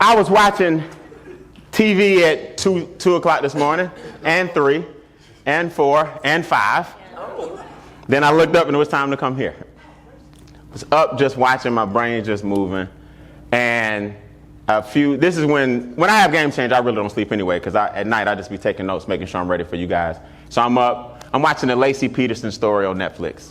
I was watching TV at 2 o'clock this morning, and 3, and 4, and 5. Then I looked up and it was time to come here. I was up just watching, my brain just moving. And this is when I have game change, I really don't sleep anyway, because at night I just be taking notes, making sure I'm ready for you guys. So I'm up, I'm watching the Lacey Peterson story on Netflix.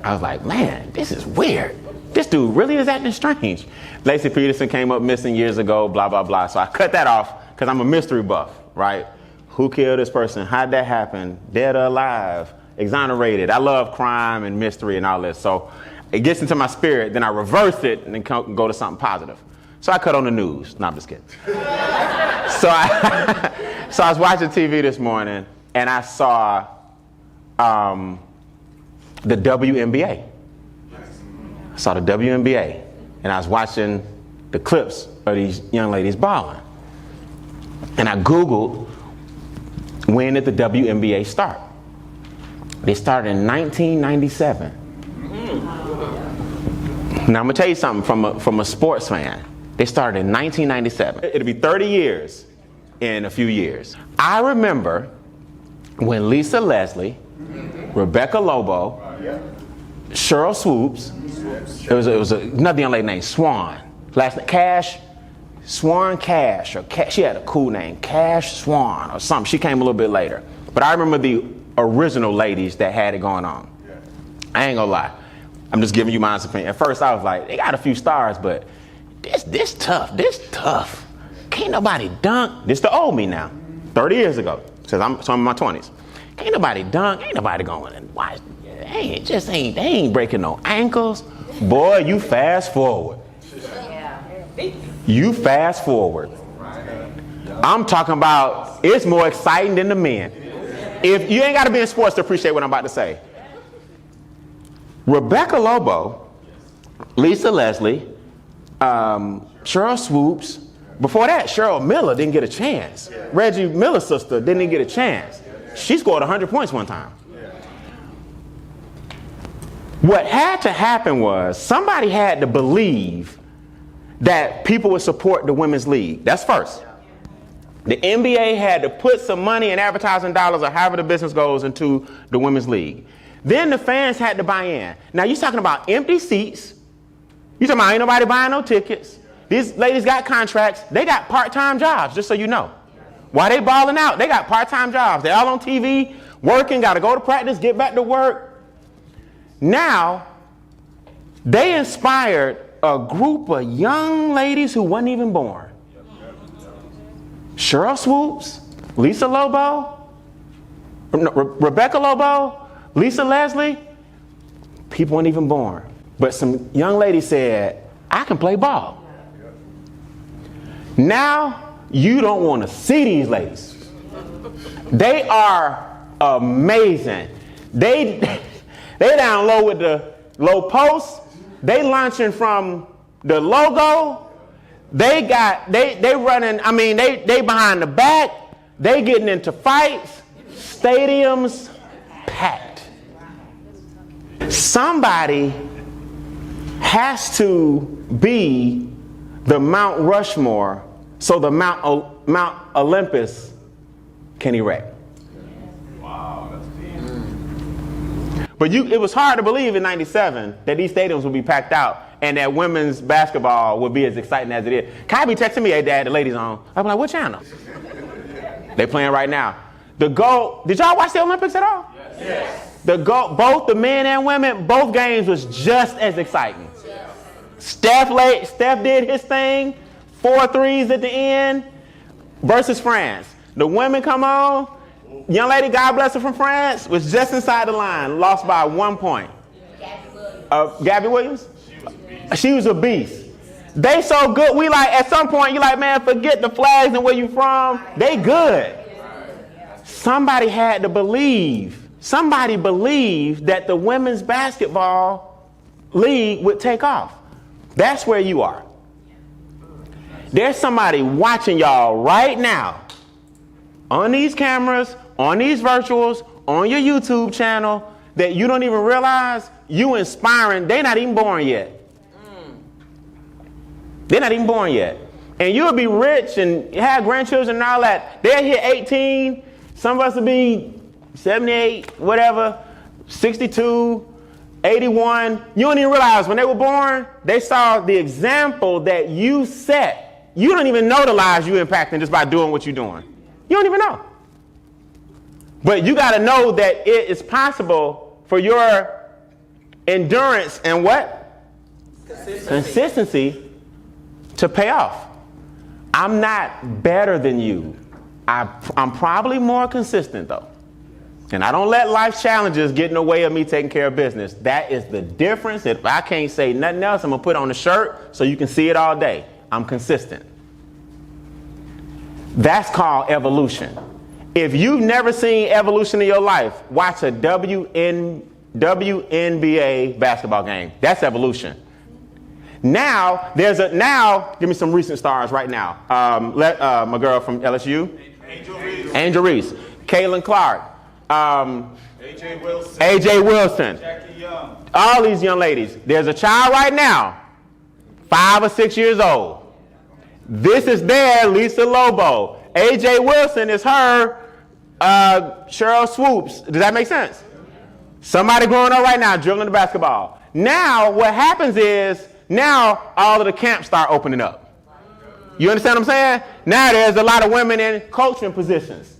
I was like, man, this is weird. This dude really is acting strange. Lacey Peterson came up missing years ago, blah, blah, blah. So I cut that off because I'm a mystery buff, right? Who killed this person? How'd that happen? Dead or alive? Exonerated. I love crime and mystery and all this. So it gets into my spirit, then I reverse it and then go to something positive. So I cut on the news. No, I'm just kidding. So I was watching TV this morning and I saw the WNBA. I saw the WNBA and I was watching the clips of these young ladies balling. And I Googled, when did the WNBA start? They started in 1997. Now I'm gonna tell you something from a sports fan. They started in 1997. It'll be 30 years in a few years. I remember when Lisa Leslie, Rebecca Lobo, Cheryl Swoops, it was another young lady named Swan. Last name Cash, Swan Cash, or she had a cool name, Cash Swan or something. She came a little bit later. But I remember the original ladies that had it going on. I ain't gonna lie. I'm just giving you my honest opinion. At first I was like, they got a few stars, but this tough. Can't nobody dunk. This the old me now, 30 years ago. Says I'm in my 20s. Can't nobody dunk, ain't nobody going and watch. They ain't breaking no ankles. Boy, you fast forward. You fast forward. I'm talking about it's more exciting than the men. If you ain't got to be in sports to appreciate what I'm about to say. Rebecca Lobo, Lisa Leslie, Cheryl Swoops. Before that, Cheryl Miller didn't get a chance. Reggie Miller's sister didn't get a chance. She scored 100 points one time. What had to happen was somebody had to believe that people would support the women's league. That's first. The NBA had to put some money in advertising dollars or however the business goes into the women's league. Then the fans had to buy in. Now you're talking about empty seats. You're talking about ain't nobody buying no tickets. These ladies got contracts. They got part-time jobs, just so you know. While they balling out, they got part-time jobs. They're all on TV, working, got to go to practice, get back to work. Now, they inspired a group of young ladies who weren't even born. Cheryl Swoops, Lisa Lobo, Rebecca Lobo, Lisa Leslie, people weren't even born. But some young lady said, I can play ball. Now, you don't want to see these ladies. They are amazing. They down low with the low post. They launching from the logo. They running, they behind the back. They getting into fights. Stadiums packed. Somebody has to be the Mount Rushmore so the Mount Olympus can erect. Wow, that's deep. But it was hard to believe in 97 that these stadiums would be packed out and that women's basketball would be as exciting as it is. Kai be texting me, hey dad, the ladies on. I'm like, what channel? They playing right now. Did y'all watch the Olympics at all? Yes. Both the men and women, both games was just as exciting. Steph did his thing, 4 threes at the end versus France. The women come on, young lady, God bless her, from France, was just inside the line, lost by 1 point. Gabby Williams? She was a beast. They so good, we like, at some point, you like, man, forget the flags and where you from. They good. Somebody had to believe. Somebody believed that the women's basketball league would take off. That's where you are. There's somebody watching y'all right now on these cameras, on these virtuals, on your YouTube channel that you don't even realize you inspiring. They're not even born yet. They're not even born yet. And you'll be rich and have grandchildren and all that. They'll hit 18. Some of us will be 78, whatever, 62, 81. You don't even realize when they were born, they saw the example that you set. You don't even know the lives you're impacting just by doing what you're doing. You don't even know. But you got to know that it is possible for your endurance and what? Consistency to pay off. I'm not better than you. I'm probably more consistent though. And I don't let life challenges get in the way of me taking care of business. That is the difference. If I can't say nothing else, I'm going to put on a shirt so you can see it all day. I'm consistent. That's called evolution. If you've never seen evolution in your life, watch a WNBA basketball game. That's evolution. Now, give me some recent stars right now. My girl from LSU. Angel Reese. Caitlin Clark. AJ Wilson. Jackie Young. All these young ladies. There's a child right now, 5 or 6 years old. This is their Lisa Lobo. AJ Wilson is her Cheryl Swoops. Does that make sense? Somebody growing up right now dribbling the basketball. Now what happens is now all of the camps start opening up. You understand what I'm saying? Now there's a lot of women in coaching positions.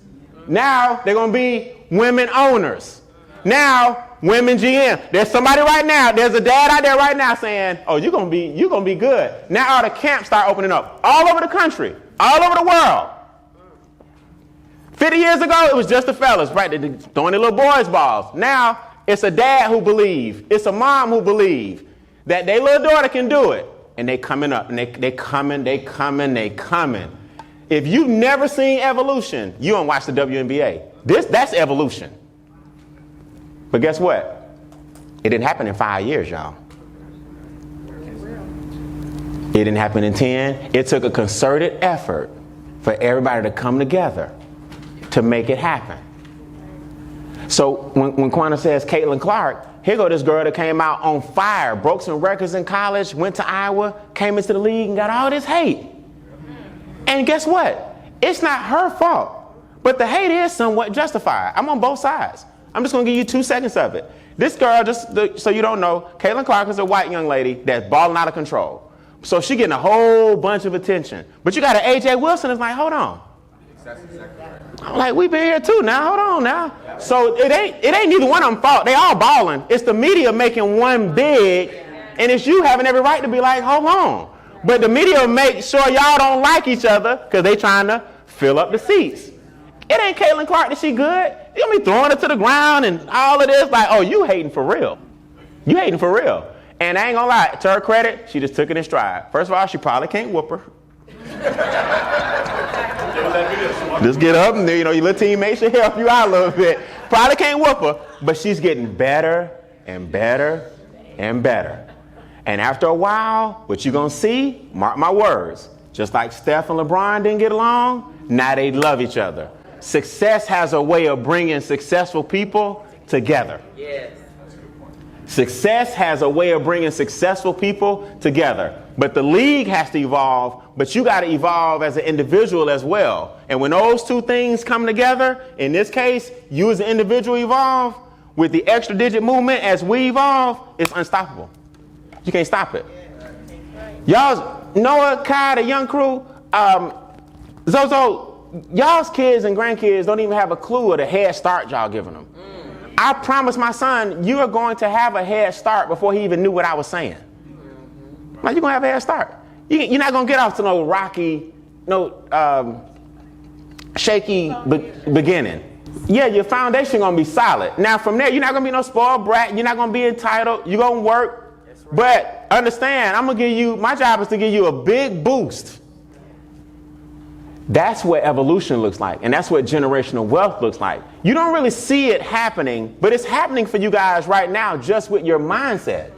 Now they're going to be women owners. Now women GM. There's somebody right now. There's a dad out there right now saying, "Oh, you're gonna be good." Now all the camps start opening up all over the country, all over the world. 50 years ago, it was just the fellas, right? They're throwing the little boys' balls. Now it's a dad who believes, it's a mom who believes that their little daughter can do it, and they coming up, and they coming. If you've never seen evolution, you don't watch the WNBA. That's evolution. But guess what? It didn't happen in 5 years, y'all. It didn't happen in 10. It took a concerted effort for everybody to come together to make it happen. So when Quanta says Caitlin Clark, here go this girl that came out on fire, broke some records in college, went to Iowa, came into the league and got all this hate. And guess what? It's not her fault. But the hate is somewhat justified. I'm on both sides. I'm just going to give you 2 seconds of it. This girl, so you don't know, Caitlin Clark is a white young lady that's balling out of control. So she getting a whole bunch of attention. But you got an AJ Wilson that's like, hold on. That's exactly right. I'm like, we've been here too now. Hold on now. So it ain't neither one of them fault. They all balling. It's the media making one big, and it's you having every right to be like, hold on. But the media make sure y'all don't like each other because they trying to fill up the seats. It ain't Caitlin Clark that she good. You gonna be throwing it to the ground and all of this. Like, oh, you hating for real. You hating for real. And I ain't gonna lie, to her credit, she just took it in stride. First of all, she probably can't whoop her. Just get up and your little teammate should help you out a little bit. Probably can't whoop her, but she's getting better and better and better. And after a while, what you're gonna see, mark my words, just like Steph and LeBron didn't get along, now they love each other. Success has a way of bringing successful people together. Yes. Success has a way of bringing successful people together. But the league has to evolve, but you got to evolve as an individual as well. And when those two things come together, in this case, you as an individual evolve, with the extra digit movement as we evolve, it's unstoppable. You can't stop it. Y'all, Noah, Kai, the young crew, Zozo, y'all's kids and grandkids don't even have a clue of the head start y'all giving them. I promised my son, you are going to have a head start before he even knew what I was saying. Like, you're going to have a head start. You're not going to get off to no rocky, shaky beginning. Yeah, your foundation going to be solid. Now, from there, you're not going to be no spoiled brat. You're not going to be entitled. You're going to work. But understand, my job is to give you a big boost. That's what evolution looks like, and that's what generational wealth looks like. You don't really see it happening, but it's happening for you guys right now just with your mindset.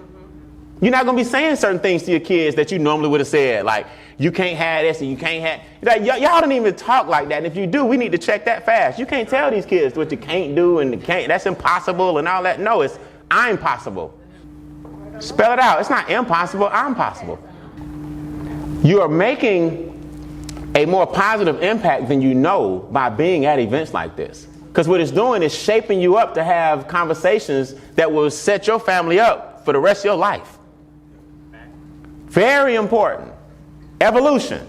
You're not going to be saying certain things to your kids that you normally would have said, like, you can't have this and you can't have... Like, y'all don't even talk like that, and if you do, we need to check that fast. You can't tell these kids what you can't do and that's impossible and all that. No, it's I'm possible. Spell it out. It's not impossible, I'm possible. You are making a more positive impact than you know by being at events like this. Because what it's doing is shaping you up to have conversations that will set your family up for the rest of your life. Very important. Evolution.